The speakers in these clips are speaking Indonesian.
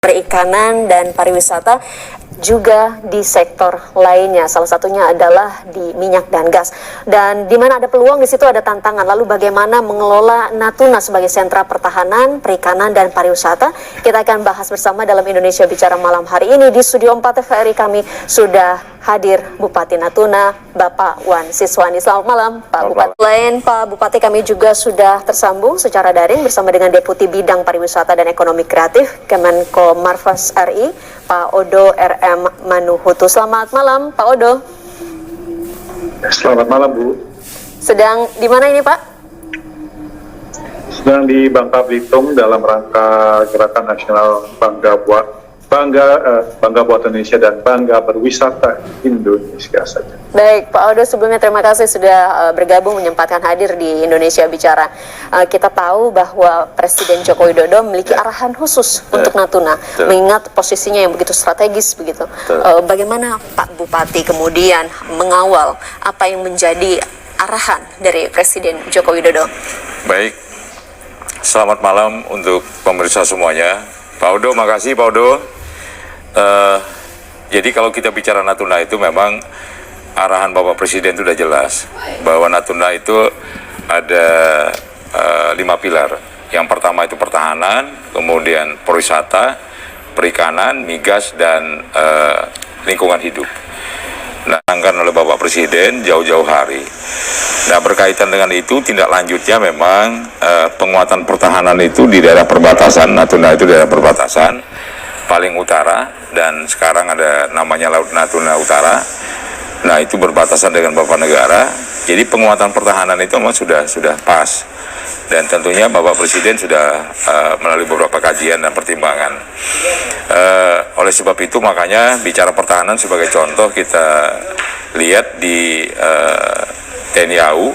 perikanan dan pariwisata, juga di sektor lainnya. Salah satunya adalah di minyak dan gas. Dan di mana ada peluang, di situ ada tantangan. Lalu bagaimana mengelola Natuna sebagai sentra pertahanan, perikanan dan pariwisata? Kita akan bahas bersama dalam Indonesia Bicara malam hari ini. Di Studio 4 TVRI kami sudah hadir Bupati Natuna, Bapak Wan Siswani. Selamat malam, Pak Bupati. Selain Pak Bupati, kami juga sudah tersambung secara daring bersama dengan Deputi Bidang Pariwisata dan Ekonomi Kreatif Kemenko Marves RI, Pak Odo RM Manuhutu. Selamat malam, Pak Odo. Selamat malam, Bu. Sedang di mana ini, Pak? Sedang di Bangka Belitung dalam rangka Gerakan Nasional Bangga Buatan Indonesia dan Bangga Berwisata Indonesia saja. Baik, Pak Odo, sebelumnya terima kasih sudah bergabung, menyempatkan hadir di Indonesia Bicara. Kita tahu bahwa Presiden Joko Widodo memiliki arahan khusus untuk Natuna, mengingat posisinya yang begitu strategis begitu. Bagaimana Pak Bupati kemudian mengawal apa yang menjadi arahan dari Presiden Joko Widodo? Baik, selamat malam untuk pemirsa semuanya. Pak Odo, makasih Pak Odo. Jadi kalau kita bicara Natuna itu memang arahan Bapak Presiden itu sudah jelas bahwa Natuna itu ada 5 pilar. Yang pertama itu pertahanan, kemudian pariwisata, perikanan, migas, dan lingkungan hidup. Dicanangkan oleh Bapak Presiden jauh-jauh hari. Nah, berkaitan dengan itu, tindak lanjutnya memang penguatan pertahanan itu di daerah perbatasan. Natuna itu daerah perbatasan paling utara, dan sekarang ada namanya Laut Natuna Utara. Nah, itu berbatasan dengan beberapa negara. Jadi penguatan pertahanan itu memang sudah pas. Dan tentunya Bapak Presiden sudah melalui beberapa kajian dan pertimbangan. Oleh sebab itu makanya bicara pertahanan sebagai contoh kita lihat di TNI AU.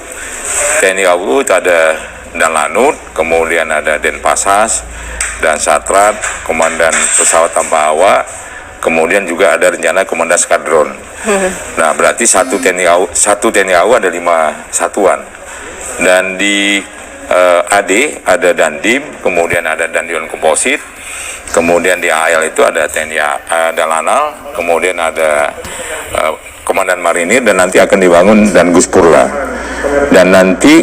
TNI AU itu ada Danlanut, kemudian ada Denpasar, dan Satrat, Komandan Pesawat Tanpa Awak, kemudian juga ada rencana Komandan Skadron. Nah, berarti satu TNI AU ada 5 satuan. Dan di AD ada Dandim, kemudian ada Dandion Komposit, kemudian di AL itu ada TNI Dalanal, kemudian ada Komandan Marinir, dan nanti akan dibangun dan Guspurla, dan nanti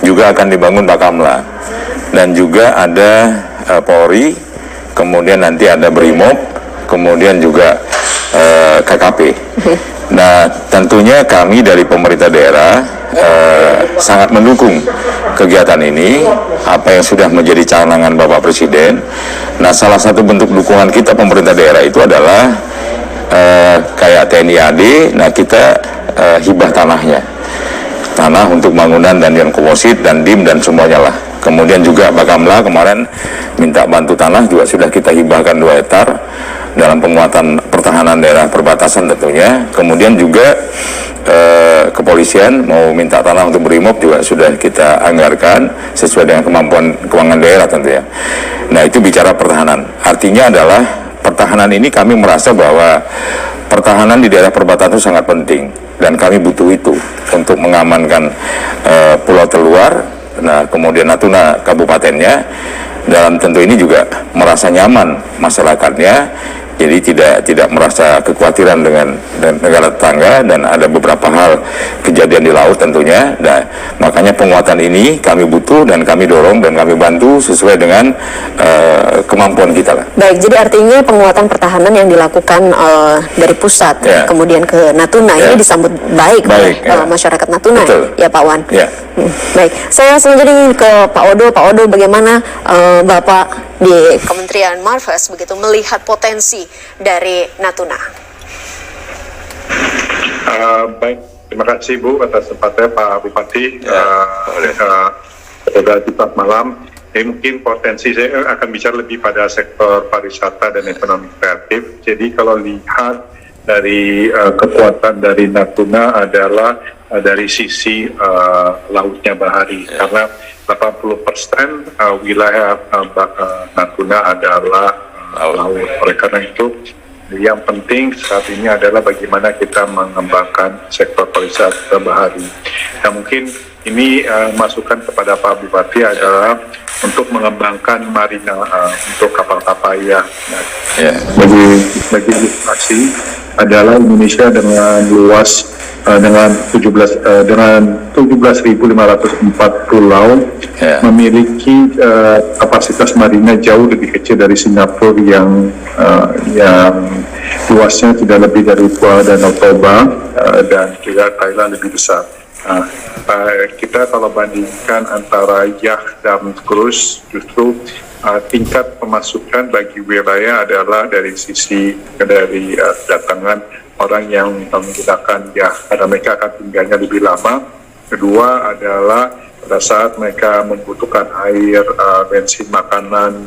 juga akan dibangun Bakamla, dan juga ada Polri, kemudian nanti ada Brimob, kemudian juga KKP. Nah, tentunya kami dari pemerintah daerah sangat mendukung kegiatan ini, apa yang sudah menjadi canangan Bapak Presiden. Nah, salah satu bentuk dukungan kita pemerintah daerah itu adalah kayak TNI AD, nah kita hibah tanah untuk bangunan dan yang komposit dan DIM dan semuanya lah. Kemudian juga Bakamla kemarin minta bantu tanah, juga sudah kita hibahkan 2 hektar dalam penguatan pertahanan daerah perbatasan tentunya. Kemudian juga kepolisian mau minta tanah untuk Brimob juga sudah kita anggarkan sesuai dengan kemampuan keuangan daerah tentunya. Nah, itu bicara pertahanan. Artinya adalah pertahanan ini kami merasa bahwa pertahanan di daerah perbatasan itu sangat penting, dan kami butuh itu untuk mengamankan pulau terluar. Nah, kemudian Natuna kabupatennya, dalam tentu ini juga merasa nyaman masyarakatnya, jadi tidak merasa kekhawatiran dengan negara tetangga, dan ada beberapa hal kejadian di laut tentunya. Nah, makanya penguatan ini kami butuh dan kami dorong dan kami bantu sesuai dengan kemampuan kita lah. Baik, jadi artinya penguatan pertahanan yang dilakukan dari pusat kemudian ke Natuna ini disambut baik oleh masyarakat Natuna. Betul. Ya Pak Wan. Baik, saya selanjutnya ke Pak Odo. Pak Odo, bagaimana Bapak di Kementerian Marves begitu melihat potensi dari Natuna? Baik, terima kasih Bu atas tempatnya Pak Bupati. Selamat malam. Mungkin potensi saya akan bicara lebih pada sektor pariwisata dan ekonomi kreatif. Jadi kalau lihat dari kekuatan dari Natuna adalah dari sisi lautnya bahari, karena 80% wilayah Natuna adalah laut. Oleh karena itu Yang penting saat ini adalah bagaimana kita mengembangkan sektor pariwisata bahari. Nah, mungkin ini masukan kepada Pak Bupati adalah untuk mengembangkan marina untuk kapal-kapal ya. Nah, bagi ilustrasi adalah Indonesia dengan luas dengan 17.504 pulau memiliki kapasitas marina jauh lebih kecil dari Singapura yang luasnya tidak lebih dari Pulau Danau Toba dan juga Thailand lebih besar. Kita kalau bandingkan antara yacht dan cruise, justru tingkat pemasukan bagi wilayah adalah dari sisi dari kedatangan orang yang menggunakan yacht, karena mereka akan tinggalnya lebih lama. Kedua adalah pada saat mereka membutuhkan air, bensin, makanan,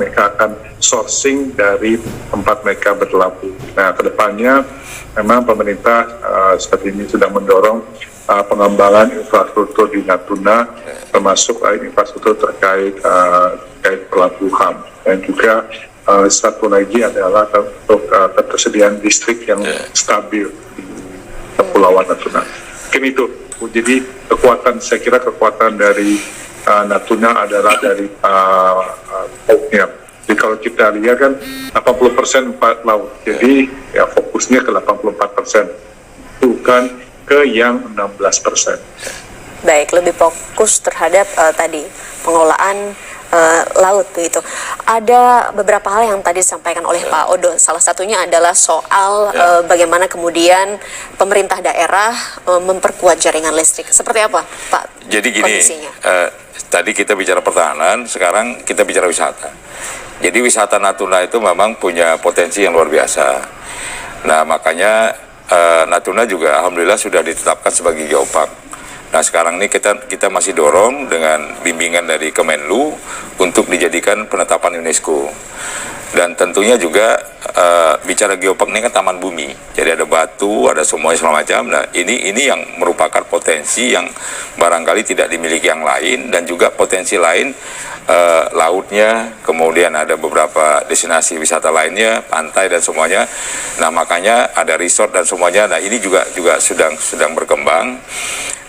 mereka akan sourcing dari tempat mereka berlabuh. Nah, kedepannya memang pemerintah saat ini sedang mendorong pengembangan infrastruktur di Natuna, termasuk infrastruktur terkait pelabuhan, dan juga satu lagi adalah untuk ketersediaan listrik yang stabil di Kepulauan Natuna. Mungkin itu. Jadi saya kira kekuatan dari Natuna adalah dari lautnya. Jadi kalau kita lihat kan 80% laut. Jadi ya fokusnya ke 84%, bukan ke yang 16%. Baik, lebih fokus terhadap tadi pengelolaan laut begitu. Ada beberapa hal yang tadi disampaikan oleh Pak Odo. Salah satunya adalah soal bagaimana kemudian pemerintah daerah memperkuat jaringan listrik. Seperti apa, Pak? Jadi gini, tadi kita bicara pertahanan, sekarang kita bicara wisata. Jadi wisata Natuna itu memang punya potensi yang luar biasa. Nah, makanya Natuna juga alhamdulillah sudah ditetapkan sebagai geopark. Nah, sekarang ini kita masih dorong dengan bimbingan dari Kemenlu untuk dijadikan penetapan UNESCO. Dan tentunya juga bicara geopark ini kan taman bumi. Jadi ada batu, ada semuanya segala macam. Nah, ini yang merupakan potensi yang barangkali tidak dimiliki yang lain, dan juga potensi lain lautnya, kemudian ada beberapa destinasi wisata lainnya, pantai dan semuanya. Nah, makanya ada resort dan semuanya. Nah, ini juga sedang berkembang.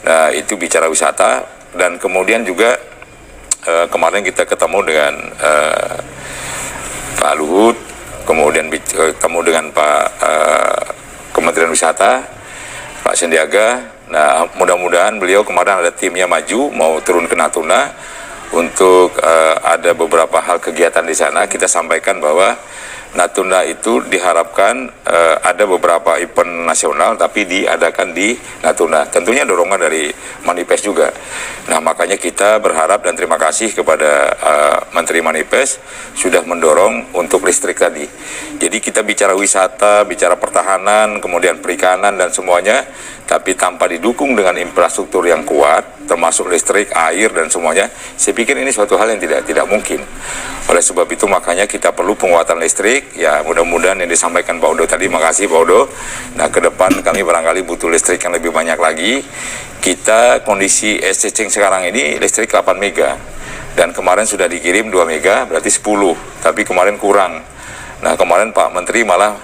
Nah, itu bicara wisata. Dan kemudian juga kemarin kita ketemu dengan Pak Luhut, kemudian ketemu dengan Pak Kementerian Wisata, Pak Sandiaga. Nah, mudah-mudahan beliau kemarin ada timnya maju mau turun ke Natuna untuk ada beberapa hal kegiatan di sana. Kita sampaikan bahwa Natuna itu diharapkan ada beberapa event nasional tapi diadakan di Natuna. Tentunya dorongan dari Manifest juga. Nah, makanya kita berharap dan terima kasih kepada Menteri Manifest sudah mendorong untuk listrik tadi. Jadi kita bicara wisata, bicara pertahanan, kemudian perikanan dan semuanya, tapi tanpa didukung dengan infrastruktur yang kuat, termasuk listrik, air dan semuanya, saya pikir ini suatu hal yang tidak mungkin. Oleh sebab itu makanya kita perlu penguatan listrik. Ya, mudah-mudahan yang disampaikan Pak Odo tadi, makasih Pak Odo. Nah, ke depan kami barangkali butuh listrik yang lebih banyak lagi. Kita kondisi existing sekarang ini listrik 8 mega. Dan kemarin sudah dikirim 2 mega, berarti 10. Tapi kemarin kurang. Nah, kemarin Pak Menteri malah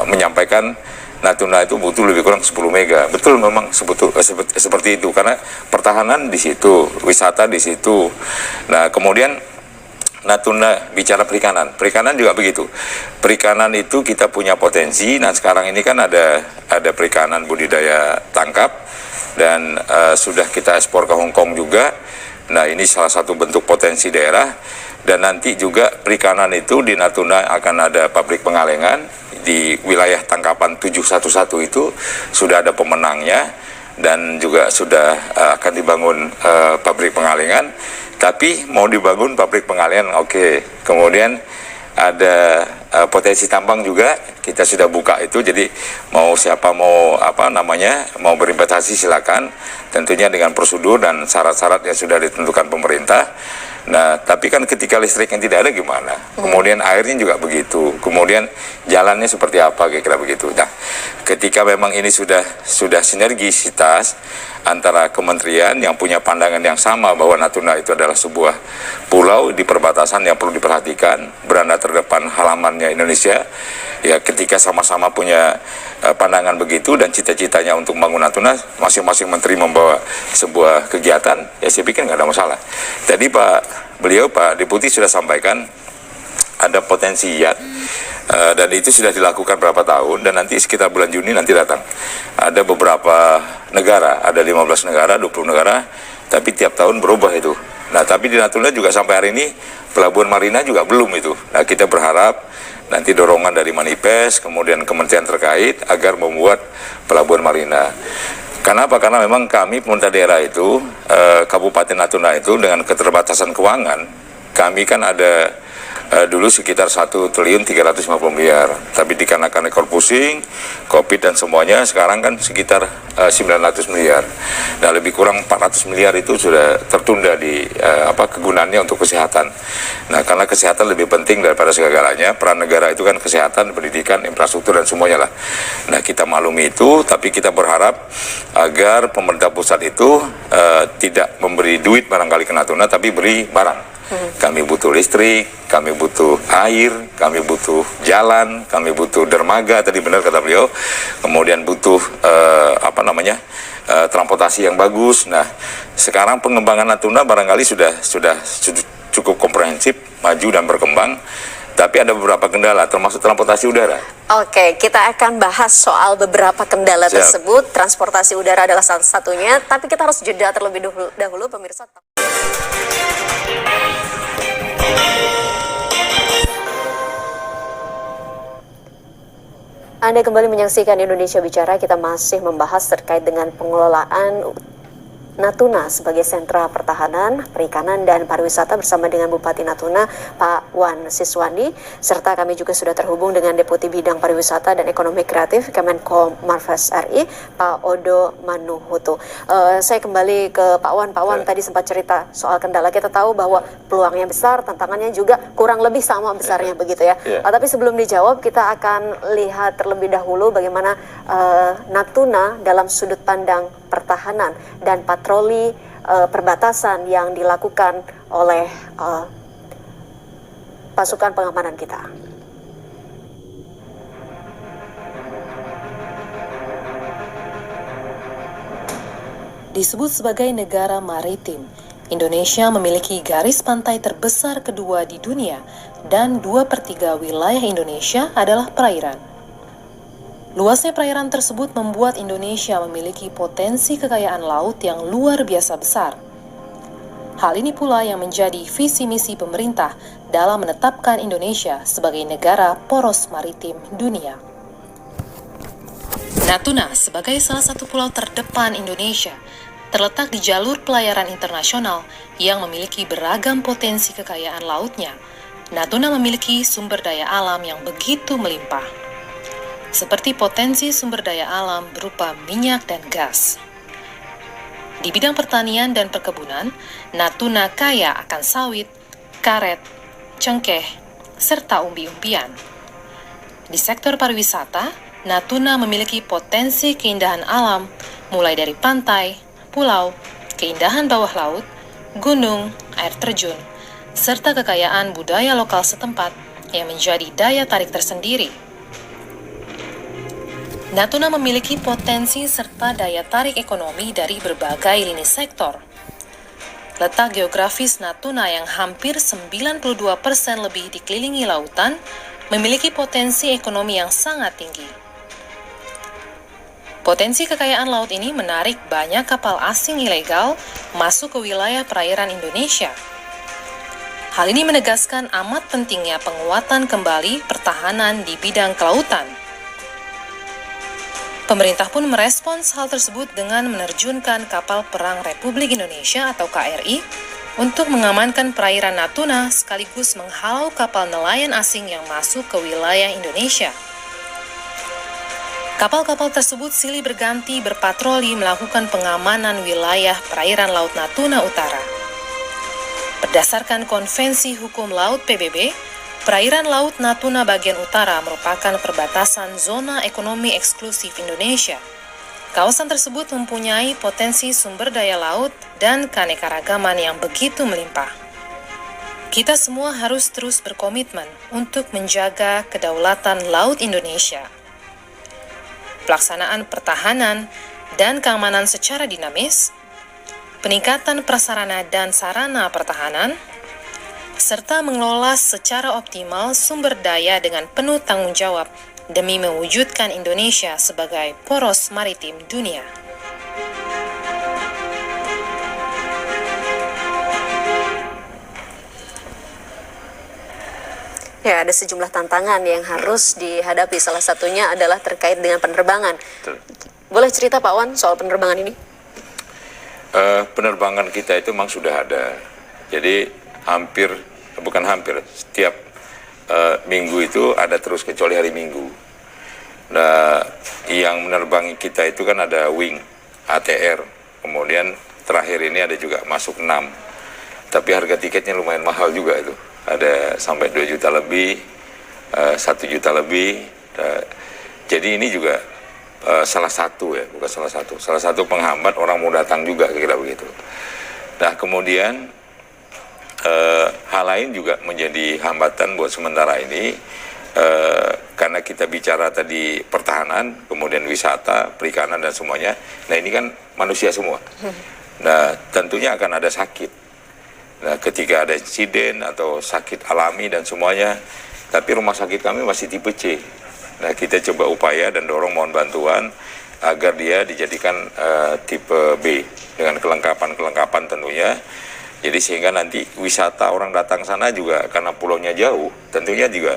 menyampaikan Natuna itu butuh lebih kurang 10 mega. Betul, memang seperti itu. Karena pertahanan di situ, wisata di situ. Nah, kemudian Natuna bicara perikanan juga begitu. Perikanan itu kita punya potensi. Nah, sekarang ini kan ada perikanan budidaya tangkap dan sudah kita ekspor ke Hong Kong juga. Nah, ini salah satu bentuk potensi daerah. Dan nanti juga perikanan itu di Natuna akan ada pabrik pengalengan di wilayah tangkapan 711 itu sudah ada pemenangnya, dan juga sudah akan dibangun pabrik pengalengan. Tapi mau dibangun pabrik pengalengan, oke. Kemudian ada potensi tambang juga kita sudah buka itu. Jadi mau siapa mau mau berinvestasi silakan, tentunya dengan prosedur dan syarat-syarat yang sudah ditentukan pemerintah. Nah, tapi kan ketika listrik yang tidak ada gimana? Kemudian airnya juga begitu. Kemudian jalannya seperti apa, kira-kira begitu. Nah, ketika memang ini sudah sinergisitas, antara kementerian yang punya pandangan yang sama bahwa Natuna itu adalah sebuah pulau di perbatasan yang perlu diperhatikan, berada terdepan halamannya Indonesia. Ya, ketika sama-sama punya pandangan begitu dan cita-citanya untuk membangun Natuna, masing-masing menteri membawa sebuah kegiatan, ya saya pikir nggak ada masalah. Tadi Pak Deputi sudah sampaikan ada potensi yacht, dan itu sudah dilakukan berapa tahun, dan nanti sekitar bulan Juni nanti datang. Ada beberapa negara, ada 15 negara, 20 negara, tapi tiap tahun berubah itu. Nah, tapi di Natuna juga sampai hari ini Pelabuhan Marina juga belum itu. Nah, kita berharap nanti dorongan dari Manipes, kemudian kementerian terkait agar membuat Pelabuhan Marina. Kenapa? Karena memang kami pemerintah daerah itu, Kabupaten Natuna itu dengan keterbatasan keuangan, kami kan ada dulu sekitar 1.350 miliar, tapi dikarenakan ekor pusing, COVID dan semuanya, sekarang kan sekitar 900 miliar. Nah, lebih kurang 400 miliar itu sudah tertunda di kegunaannya untuk kesehatan. Nah, karena kesehatan lebih penting daripada segala-galanya, peran negara itu kan kesehatan, pendidikan, infrastruktur dan semuanya lah. Nah, kita maklumi itu, tapi kita berharap agar pemerintah pusat itu tidak memberi duit barangkali ke Natuna, tapi beri barang. Kami butuh listrik, kami butuh air, kami butuh jalan, kami butuh dermaga, tadi benar kata beliau, kemudian butuh transportasi yang bagus. Nah, sekarang pengembangan Natuna barangkali sudah cukup komprehensif, maju dan berkembang, tapi ada beberapa kendala, termasuk transportasi udara. Oke, kita akan bahas soal beberapa kendala tersebut. Transportasi udara adalah salah satunya, tapi kita harus jeda terlebih dahulu pemirsa. Anda kembali menyaksikan Indonesia Bicara. Kita masih membahas terkait dengan pengelolaan Natuna sebagai sentra pertahanan, perikanan, dan pariwisata bersama dengan Bupati Natuna, Pak Wan Siswandi, serta kami juga sudah terhubung dengan Deputi Bidang Pariwisata dan Ekonomi Kreatif Kemenko Marves RI, Pak Odo Manuhutu. Saya kembali ke Pak Wan. Pak Wan tadi sempat cerita soal kendala. Kita tahu bahwa peluangnya besar, tantangannya juga kurang lebih sama besarnya begitu ya. Tapi sebelum dijawab, kita akan lihat terlebih dahulu bagaimana Natuna dalam sudut pandang pertahanan dan patroli perbatasan yang dilakukan oleh pasukan pengamanan kita. Disebut sebagai negara maritim, Indonesia memiliki garis pantai terbesar kedua di dunia dan 2/3 wilayah Indonesia adalah perairan. Luasnya perairan tersebut membuat Indonesia memiliki potensi kekayaan laut yang luar biasa besar. Hal ini pula yang menjadi visi misi pemerintah dalam menetapkan Indonesia sebagai negara poros maritim dunia. Natuna sebagai salah satu pulau terdepan Indonesia terletak di jalur pelayaran internasional yang memiliki beragam potensi kekayaan lautnya. Natuna memiliki sumber daya alam yang begitu melimpah, seperti potensi sumber daya alam berupa minyak dan gas. Di bidang pertanian dan perkebunan, Natuna kaya akan sawit, karet, cengkeh, serta umbi-umbian. Di sektor pariwisata, Natuna memiliki potensi keindahan alam, mulai dari pantai, pulau, keindahan bawah laut, gunung, air terjun, serta kekayaan budaya lokal setempat yang menjadi daya tarik tersendiri. Natuna memiliki potensi serta daya tarik ekonomi dari berbagai lini sektor. Letak geografis Natuna yang hampir 92% lebih dikelilingi lautan memiliki potensi ekonomi yang sangat tinggi. Potensi kekayaan laut ini menarik banyak kapal asing ilegal masuk ke wilayah perairan Indonesia. Hal ini menegaskan amat pentingnya penguatan kembali pertahanan di bidang kelautan. Pemerintah pun merespons hal tersebut dengan menerjunkan kapal perang Republik Indonesia atau KRI untuk mengamankan perairan Natuna sekaligus menghalau kapal nelayan asing yang masuk ke wilayah Indonesia. Kapal-kapal tersebut silih berganti berpatroli melakukan pengamanan wilayah perairan Laut Natuna Utara. Berdasarkan Konvensi Hukum Laut PBB, perairan Laut Natuna bagian utara merupakan perbatasan zona ekonomi eksklusif Indonesia. Kawasan tersebut mempunyai potensi sumber daya laut dan keanekaragaman yang begitu melimpah. Kita semua harus terus berkomitmen untuk menjaga kedaulatan laut Indonesia. Pelaksanaan pertahanan dan keamanan secara dinamis, peningkatan prasarana dan sarana pertahanan, serta mengelola secara optimal sumber daya dengan penuh tanggung jawab demi mewujudkan Indonesia sebagai poros maritim dunia. Ya, ada sejumlah tantangan yang harus dihadapi. Salah satunya adalah terkait dengan penerbangan. Betul. Boleh cerita Pak Wan soal penerbangan ini? Penerbangan kita itu memang sudah ada. Jadi bukan hampir, setiap minggu itu ada terus kecuali hari Minggu. Nah, yang menerbangi kita itu kan ada Wing, ATR, kemudian terakhir ini ada juga masuk 6. Tapi harga tiketnya lumayan mahal juga itu. Ada sampai 2 juta lebih, 1 juta lebih. Jadi ini juga salah satu penghambat orang mau datang juga, kira-kira begitu. Nah, kemudian hal lain juga menjadi hambatan buat sementara ini, karena kita bicara tadi pertahanan, kemudian wisata, perikanan dan semuanya. Nah, ini kan manusia semua. Nah, tentunya akan ada sakit. Nah, ketika ada insiden atau sakit alami dan semuanya, tapi rumah sakit kami masih tipe C. Nah, kita coba upaya dan dorong mohon bantuan agar dia dijadikan tipe B dengan kelengkapan tentunya. Jadi sehingga nanti wisata orang datang sana juga karena pulaunya jauh, tentunya juga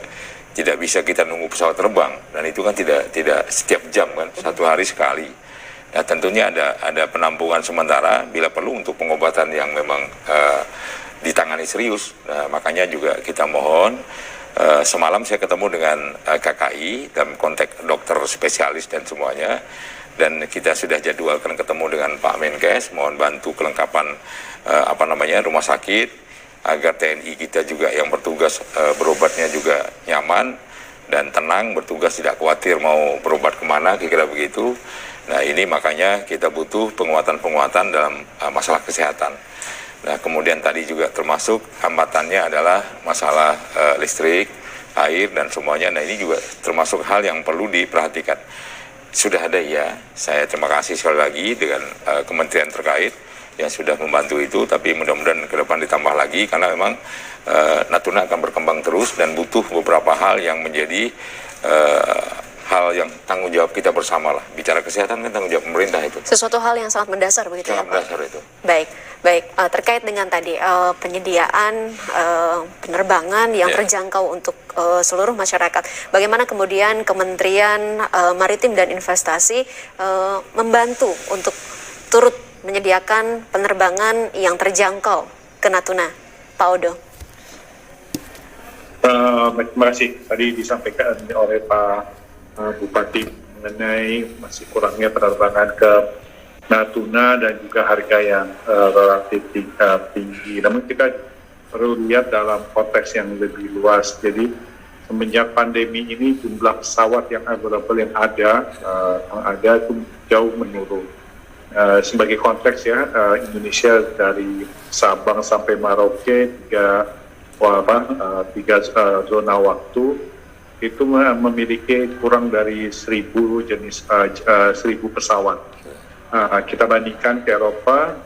tidak bisa kita nunggu pesawat terbang, dan itu kan tidak setiap jam kan, 1 hari sekali. Nah, tentunya ada penampungan sementara bila perlu untuk pengobatan yang memang ditangani serius. Nah, makanya juga kita mohon, semalam saya ketemu dengan KKI dalam konteks dokter spesialis dan semuanya, dan kita sudah jadwalkan ketemu dengan Pak Menkes, mohon bantu kelengkapan rumah sakit, agar TNI kita juga yang bertugas berobatnya juga nyaman dan tenang, bertugas tidak khawatir mau berobat kemana, kira-kira begitu. Nah, ini makanya kita butuh penguatan dalam masalah kesehatan. Nah, kemudian tadi juga termasuk hambatannya adalah masalah listrik, air dan semuanya. Nah, ini juga termasuk hal yang perlu diperhatikan. Sudah ada ya, saya terima kasih sekali lagi dengan kementerian terkait yang sudah membantu itu, tapi mudah-mudahan ke depan ditambah lagi, karena memang Natuna akan berkembang terus dan butuh beberapa hal yang menjadi hal yang tanggung jawab kita bersama lah. Bicara kesehatan kan tanggung jawab pemerintah itu. Sesuatu hal yang sangat mendasar begitu ya Pak? Sangat mendasar itu. Baik. Terkait dengan tadi penyediaan penerbangan yang terjangkau untuk seluruh masyarakat. Bagaimana kemudian Kementerian Maritim dan Investasi membantu untuk turut menyediakan penerbangan yang terjangkau ke Natuna, Pak Odo? Terima kasih. Tadi disampaikan oleh Pak Bupati mengenai masih kurangnya penerbangan ke Natuna dan juga harga yang relatif tinggi. Namun kita perlu lihat dalam konteks yang lebih luas. Jadi semenjak pandemi ini jumlah pesawat yang available yang ada itu jauh menurun. Sebagai konteks ya, Indonesia dari Sabang sampai Merauke tiga zona waktu itu memiliki kurang dari 1.000 jenis 1.000 pesawat. Kita bandingkan ke Eropa,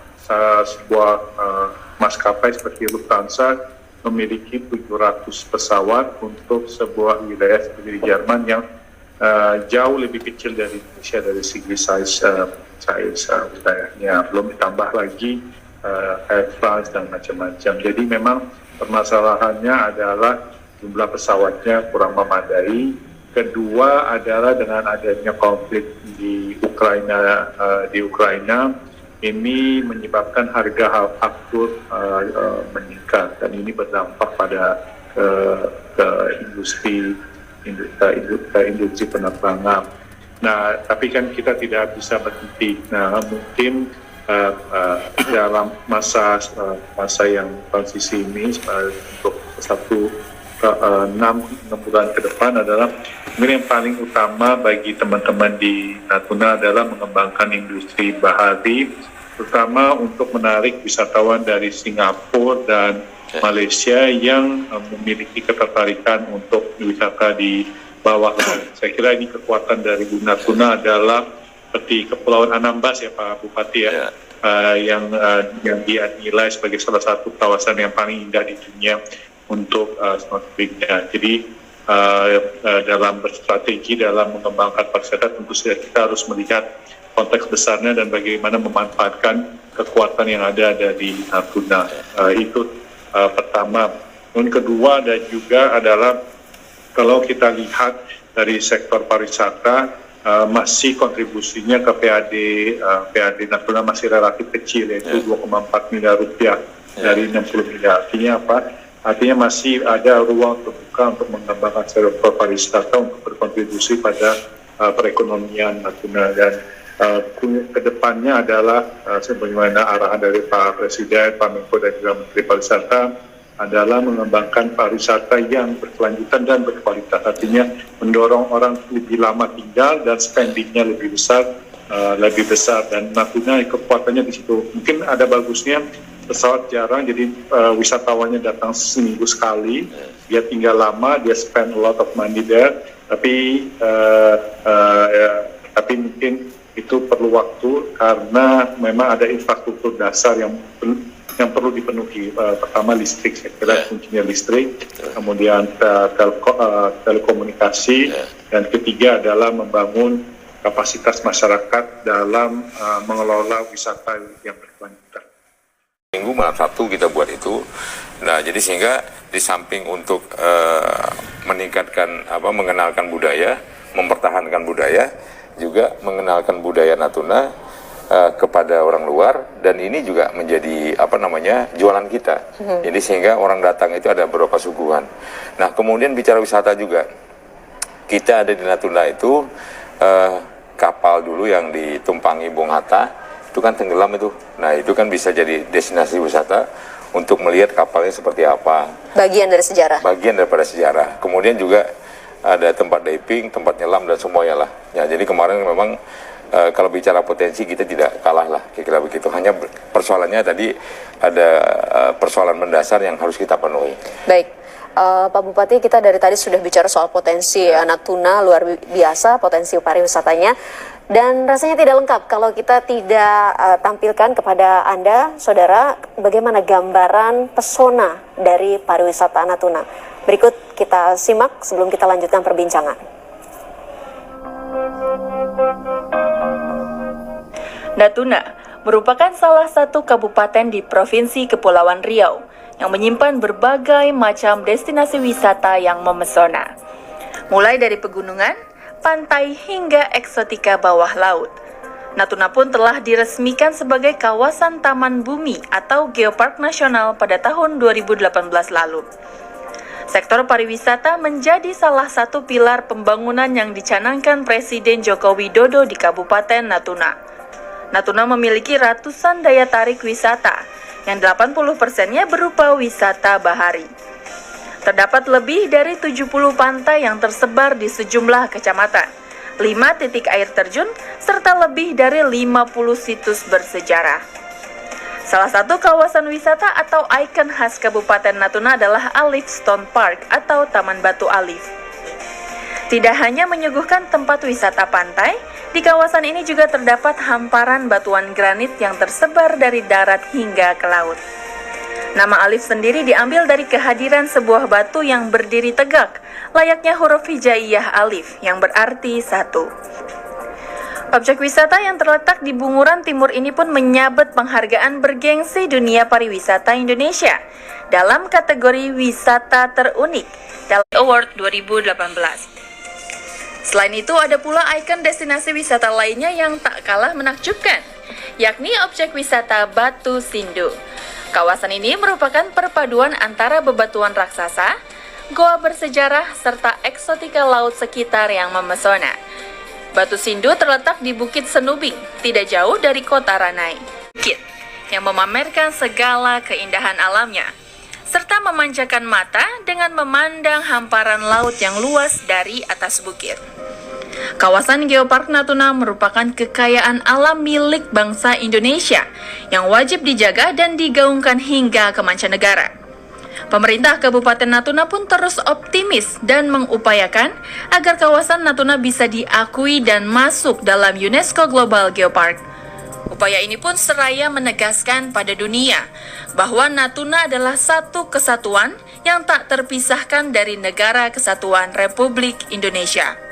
sebuah maskapai seperti Lufthansa memiliki 700 pesawat untuk sebuah wilayah seperti Jerman yang jauh lebih kecil dari Indonesia dari segi size wilayahnya. Belum ditambah lagi Air France dan macam-macam. Jadi memang permasalahannya adalah jumlah pesawatnya kurang memadai. Kedua adalah dengan adanya konflik di Ukraina ini menyebabkan harga aftur meningkat, dan ini berdampak pada ke industri penerbangan. Nah, tapi kan kita tidak bisa berhenti. Nah, mungkin dalam masa yang transisi ini untuk satu 6 bulan ke depan adalah mungkin yang paling utama bagi teman-teman di Natuna adalah mengembangkan industri bahari, terutama untuk menarik wisatawan dari Singapura dan Malaysia yang memiliki ketertarikan untuk wisata di bawah laut. Saya kira ini kekuatan dari Natuna adalah seperti Kepulauan Anambas ya Pak Bupati ya, yang dinilai sebagai salah satu kawasan yang paling indah di dunia untuk snorkelingnya. Jadi dalam berstrategi dalam mengembangkan pariwisata tentu saja kita harus melihat konteks besarnya dan bagaimana memanfaatkan kekuatan yang ada di Natuna. Itu pertama. Yang kedua dan juga adalah kalau kita lihat dari sektor pariwisata masih kontribusinya ke PAD Natuna masih relatif kecil, yaitu 2,4 miliar rupiah dari 60 miliar. Artinya apa? Artinya masih ada ruang terbuka untuk mengembangkan sektor pariwisata untuk berkontribusi pada perekonomian Natuna, dan kedepannya adalah sebagaimana arahan dari Pak Presiden, Pak Menko dan juga Menteri Pariwisata adalah mengembangkan pariwisata yang berkelanjutan dan berkualitas. Artinya mendorong orang lebih lama tinggal dan spendingnya lebih besar, dan Natuna kekuatannya di situ. Mungkin ada bagusnya pesawat jarang, jadi wisatawannya datang seminggu sekali, dia tinggal lama, dia spend a lot of money there, tapi mungkin itu perlu waktu karena memang ada infrastruktur dasar yang perlu dipenuhi. Pertama listrik, saya kira kuncinya listrik, kemudian telekomunikasi, dan ketiga adalah membangun kapasitas masyarakat dalam mengelola wisata yang berkelanjutan. Minggu malam Sabtu kita buat itu. Nah, jadi sehingga di samping untuk meningkatkan mengenalkan budaya, mempertahankan budaya, juga mengenalkan budaya Natuna kepada orang luar, dan ini juga menjadi jualan kita. Jadi sehingga orang datang itu ada beberapa suguhan. Nah, kemudian bicara wisata juga, kita ada di Natuna itu kapal dulu yang ditumpangi Bung Hatta itu kan tenggelam itu. Nah, itu kan bisa jadi destinasi wisata untuk melihat kapalnya seperti apa. Bagian dari sejarah. Bagian daripada sejarah. Kemudian juga ada tempat diving, tempat nyelam dan semuanya lah. Ya, jadi kemarin memang kalau bicara potensi kita tidak kalah lah, kira-kira begitu. Hanya persoalannya tadi ada persoalan mendasar yang harus kita penuhi. Baik. Pak Bupati, kita dari tadi sudah bicara soal potensi Natuna luar biasa, potensi pariwisatanya. Dan rasanya tidak lengkap kalau kita tidak tampilkan kepada Anda, saudara, bagaimana gambaran pesona dari pariwisata Natuna. Berikut kita simak sebelum kita lanjutkan perbincangan. Natuna merupakan salah satu kabupaten di Provinsi Kepulauan Riau yang menyimpan berbagai macam destinasi wisata yang memesona. Mulai dari pegunungan, pantai hingga eksotika bawah laut. Natuna pun telah diresmikan sebagai kawasan taman bumi atau geopark nasional pada tahun 2018 lalu. Sektor pariwisata menjadi salah satu pilar pembangunan yang dicanangkan Presiden Joko Widodo di Kabupaten Natuna. Natuna memiliki ratusan daya tarik wisata, yang 80%-nya berupa wisata bahari. Terdapat lebih dari 70 pantai yang tersebar di sejumlah kecamatan, 5 titik air terjun, serta lebih dari 50 situs bersejarah. Salah satu kawasan wisata atau ikon khas Kabupaten Natuna adalah Alif Stone Park atau Taman Batu Alif. Tidak hanya menyuguhkan tempat wisata pantai, di kawasan ini juga terdapat hamparan batuan granit yang tersebar dari darat hingga ke laut. Nama Alif sendiri diambil dari kehadiran sebuah batu yang berdiri tegak, layaknya huruf hijaiyah Alif yang berarti satu. Objek wisata yang terletak di Bunguran Timur ini pun menyabet penghargaan bergengsi Dunia Pariwisata Indonesia dalam kategori wisata terunik dalam Award 2018. Selain itu, ada pula ikon destinasi wisata lainnya yang tak kalah menakjubkan, yakni objek wisata Batu Sindu. Kawasan ini merupakan perpaduan antara bebatuan raksasa, goa bersejarah, serta eksotika laut sekitar yang memesona. Batu Sindu terletak di Bukit Senubing, tidak jauh dari kota Ranai. Bukit yang memamerkan segala keindahan alamnya. serta memanjakan mata dengan memandang hamparan laut yang luas dari atas bukit. Kawasan Geopark Natuna merupakan kekayaan alam milik bangsa Indonesia yang wajib dijaga dan digaungkan hingga ke mancanegara. Pemerintah Kabupaten Natuna pun terus optimis dan mengupayakan agar kawasan Natuna bisa diakui dan masuk dalam UNESCO Global Geopark. Upaya ini pun seraya menegaskan pada dunia bahwa Natuna adalah satu kesatuan yang tak terpisahkan dari Negara Kesatuan Republik Indonesia.